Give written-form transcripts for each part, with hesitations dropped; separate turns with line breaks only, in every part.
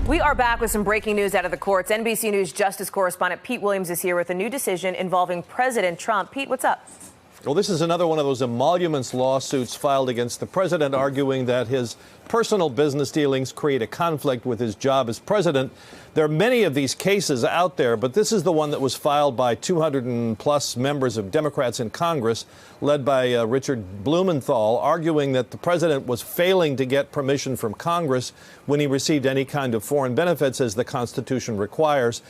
We are back with some breaking news out of the courts. NBC News Justice correspondent Pete Williams is here with a new decision involving President Trump. Pete, what's up?
Well, this is another one of those emoluments lawsuits filed against the president, arguing that his personal business dealings create a conflict with his job as president. There are many of these cases out there, but this is the one that was filed by 200+ members of Democrats in Congress, led by Richard Blumenthal, arguing that the president was failing to get permission from Congress when he received any kind of foreign benefits, as the Constitution requires.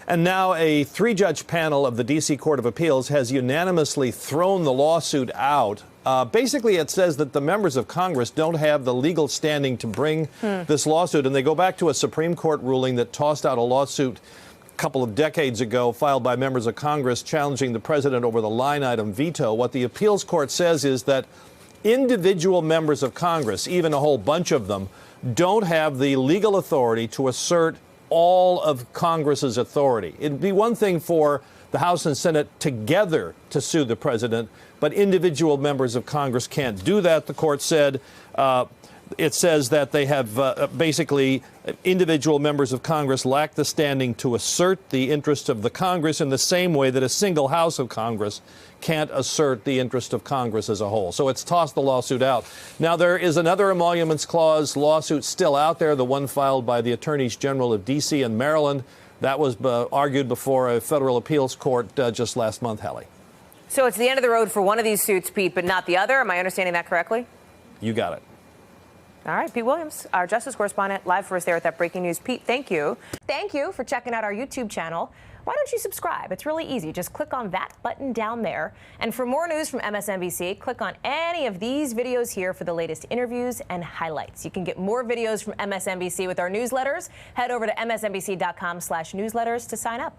And now a 3-judge panel of the D.C. Court of Appeals has unanimously thrown the lawsuit out. Basically, it says that the members of Congress don't have the legal standing to bring this lawsuit. And they go back to a Supreme Court ruling that tossed out a lawsuit a couple of decades ago filed by members of Congress challenging the president over the line item veto. What the appeals court says is that individual members of Congress, even a whole bunch of them, don't have the legal authority to assert all of Congress's authority. It'd be one thing for the House and Senate together to sue the president, but individual members of Congress can't do that, the court said. It says that they have basically individual members of Congress lack the standing to assert the interest of the Congress in the same way that a single House of Congress can't assert the interest of Congress as a whole. So it's tossed the lawsuit out. Now, there is another emoluments clause lawsuit still out there, the one filed by the attorneys general of D.C. and Maryland. That was argued before a federal appeals court just last month, Hallie.
So it's the end of the road for one of these suits, Pete, but not the other. Am I understanding that correctly?
You got it.
All right, Pete Williams, our Justice correspondent, live for us there at that breaking news. Pete, thank you. Thank you for checking out our YouTube channel. Why don't you subscribe? It's really easy. Just click on that button down there. And for more news from MSNBC, click on any of these videos here for the latest interviews and highlights. You can get more videos from MSNBC with our newsletters. Head over to msnbc.com/newsletters to sign up.